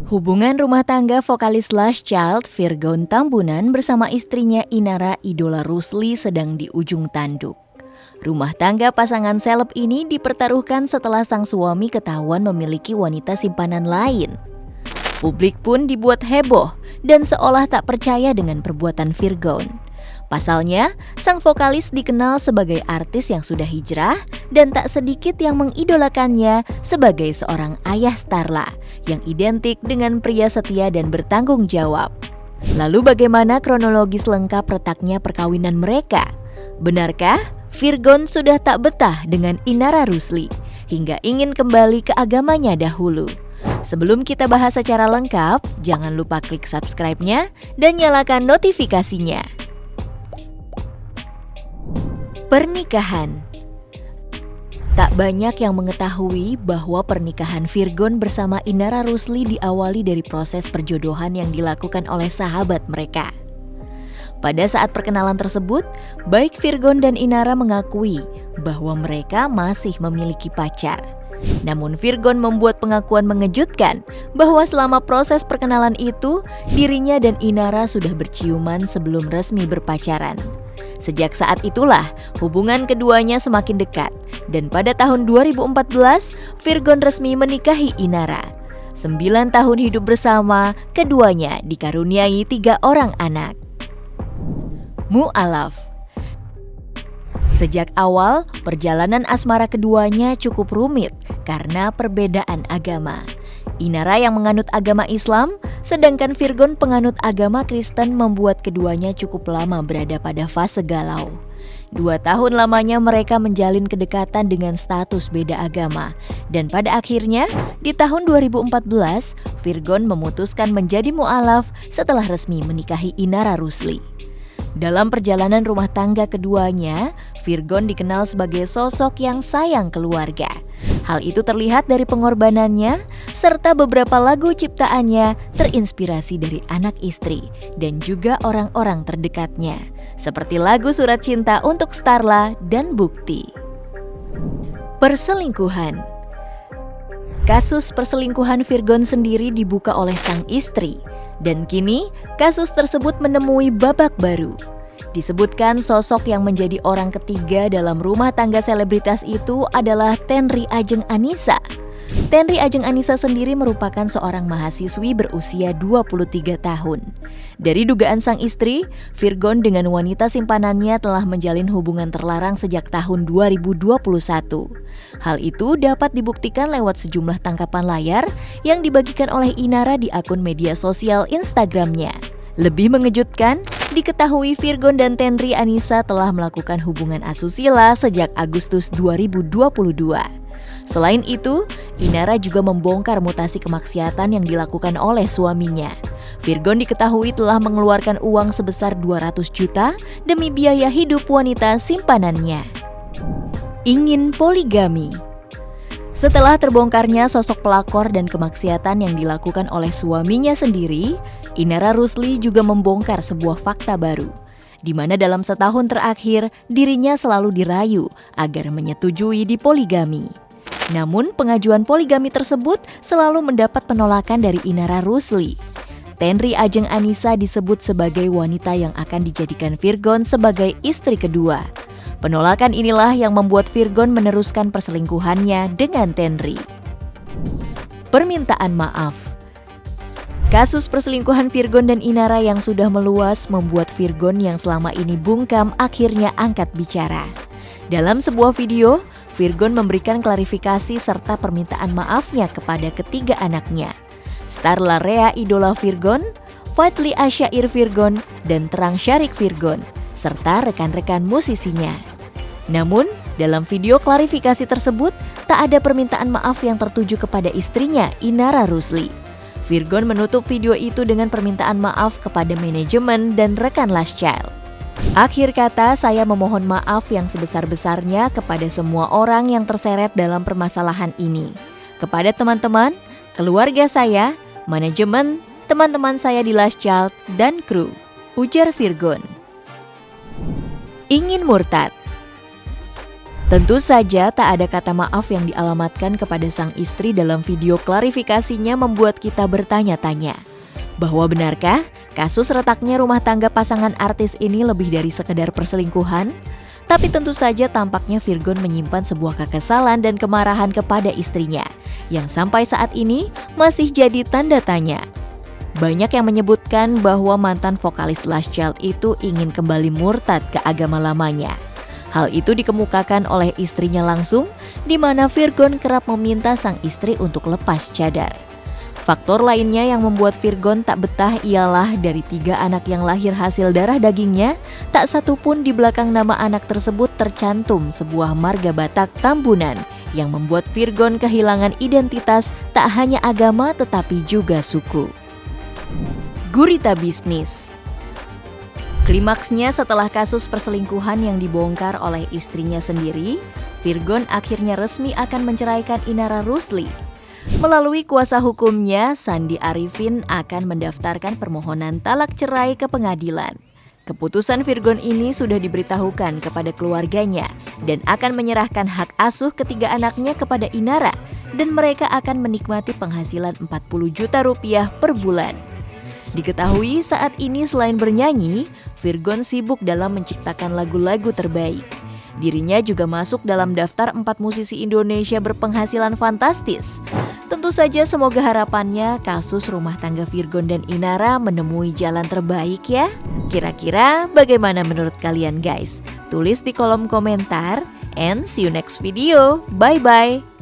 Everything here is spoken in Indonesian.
Hubungan rumah tangga vokalis Last Child, Virgon Tambunan bersama istrinya Inara Idola Rusli sedang di ujung tanduk. Rumah tangga pasangan seleb ini dipertaruhkan setelah sang suami ketahuan memiliki wanita simpanan lain. Publik pun dibuat heboh dan seolah tak percaya dengan perbuatan Virgon. Pasalnya, sang vokalis dikenal sebagai artis yang sudah hijrah dan tak sedikit yang mengidolakannya sebagai seorang ayah Starla yang identik dengan pria setia dan bertanggung jawab. Lalu bagaimana kronologis lengkap retaknya perkawinan mereka? Benarkah Virgon sudah tak betah dengan Inara Rusli hingga ingin kembali ke agamanya dahulu? Sebelum kita bahas secara lengkap, jangan lupa klik subscribe-nya dan nyalakan notifikasinya. Pernikahan. Tak banyak yang mengetahui bahwa pernikahan Virgon bersama Inara Rusli diawali dari proses perjodohan yang dilakukan oleh sahabat mereka. Pada saat perkenalan tersebut, baik Virgon dan Inara mengakui bahwa mereka masih memiliki pacar. Namun Virgon membuat pengakuan mengejutkan bahwa selama proses perkenalan itu, dirinya dan Inara sudah berciuman sebelum resmi berpacaran. Sejak saat itulah hubungan keduanya semakin dekat dan pada tahun 2014 Virgon resmi menikahi Inara. 9 tahun hidup bersama, keduanya dikaruniai 3 orang anak. Mu'alaf. Sejak awal, perjalanan asmara keduanya cukup rumit karena perbedaan agama. Inara yang menganut agama Islam, sedangkan Virgon penganut agama Kristen membuat keduanya cukup lama berada pada fase galau. 2 tahun lamanya mereka menjalin kedekatan dengan status beda agama. Dan pada akhirnya, di tahun 2014, Virgon memutuskan menjadi mu'alaf setelah resmi menikahi Inara Rusli. Dalam perjalanan rumah tangga keduanya, Virgon dikenal sebagai sosok yang sayang keluarga. Hal itu terlihat dari pengorbanannya, serta beberapa lagu ciptaannya terinspirasi dari anak istri dan juga orang-orang terdekatnya, seperti lagu Surat Cinta untuk Starla dan Bukti. Perselingkuhan. Kasus perselingkuhan Virgon sendiri dibuka oleh sang istri, dan kini kasus tersebut menemui babak baru. Disebutkan sosok yang menjadi orang ketiga dalam rumah tangga selebritas itu adalah Tenri Ajeng Anissa. Tenri Ajeng Anissa sendiri merupakan seorang mahasiswi berusia 23 tahun. Dari dugaan sang istri, Virgon dengan wanita simpanannya telah menjalin hubungan terlarang sejak tahun 2021. Hal itu dapat dibuktikan lewat sejumlah tangkapan layar yang dibagikan oleh Inara di akun media sosial Instagramnya. Lebih mengejutkan, diketahui Virgon dan Tenri Anissa telah melakukan hubungan asusila sejak Agustus 2022. Selain itu, Inara juga membongkar mutasi kemaksiatan yang dilakukan oleh suaminya. Virgon diketahui telah mengeluarkan uang sebesar 200 juta demi biaya hidup wanita simpanannya. Ingin poligami. Setelah terbongkarnya sosok pelakor dan kemaksiatan yang dilakukan oleh suaminya sendiri, Inara Rusli juga membongkar sebuah fakta baru, di mana dalam setahun terakhir dirinya selalu dirayu agar menyetujui dipoligami. Namun pengajuan poligami tersebut selalu mendapat penolakan dari Inara Rusli. Tenri Ajeng Anissa disebut sebagai wanita yang akan dijadikan Virgon sebagai istri kedua. Penolakan inilah yang membuat Virgon meneruskan perselingkuhannya dengan Tenri. Permintaan maaf. Kasus perselingkuhan Virgon dan Inara yang sudah meluas membuat Virgon yang selama ini bungkam akhirnya angkat bicara. Dalam sebuah video, Virgon memberikan klarifikasi serta permintaan maafnya kepada ketiga anaknya, Starla Rea Idola Virgon, Fadli Asyair Virgon, dan Terang Syarik Virgon, serta rekan-rekan musisinya. Namun, dalam video klarifikasi tersebut, tak ada permintaan maaf yang tertuju kepada istrinya, Inara Rusli. Virgon menutup video itu dengan permintaan maaf kepada manajemen dan rekan Last Child. Akhir kata, saya memohon maaf yang sebesar-besarnya kepada semua orang yang terseret dalam permasalahan ini. Kepada teman-teman, keluarga saya, manajemen, teman-teman saya di Last Child, dan kru, ujar Virgon. Ingin murtad. Tentu saja tak ada kata maaf yang dialamatkan kepada sang istri dalam video klarifikasinya membuat kita bertanya-tanya. Bahwa benarkah kasus retaknya rumah tangga pasangan artis ini lebih dari sekedar perselingkuhan? Tapi tentu saja tampaknya Virgon menyimpan sebuah kekesalan dan kemarahan kepada istrinya, yang sampai saat ini masih jadi tanda tanya. Banyak yang menyebutkan bahwa mantan vokalis Last Child itu ingin kembali murtad ke agama lamanya. Hal itu dikemukakan oleh istrinya langsung, di mana Virgon kerap meminta sang istri untuk lepas cadar. Faktor lainnya yang membuat Virgon tak betah ialah dari 3 anak yang lahir hasil darah dagingnya, tak satu pun di belakang nama anak tersebut tercantum sebuah marga Batak Tambunan yang membuat Virgon kehilangan identitas tak hanya agama tetapi juga suku. Gurita bisnis. Klimaksnya setelah kasus perselingkuhan yang dibongkar oleh istrinya sendiri, Virgon akhirnya resmi akan menceraikan Inara Rusli. Melalui kuasa hukumnya, Sandi Arifin akan mendaftarkan permohonan talak cerai ke pengadilan. Keputusan Virgon ini sudah diberitahukan kepada keluarganya dan akan menyerahkan hak asuh ketiga anaknya kepada Inara dan mereka akan menikmati penghasilan 40 juta rupiah per bulan. Diketahui saat ini selain bernyanyi, Virgon sibuk dalam menciptakan lagu-lagu terbaik. Dirinya juga masuk dalam daftar 4 musisi Indonesia berpenghasilan fantastis. Tentu saja semoga harapannya kasus rumah tangga Virgon dan Inara menemui jalan terbaik ya. Kira-kira bagaimana menurut kalian guys? Tulis di kolom komentar and see you next video. Bye-bye.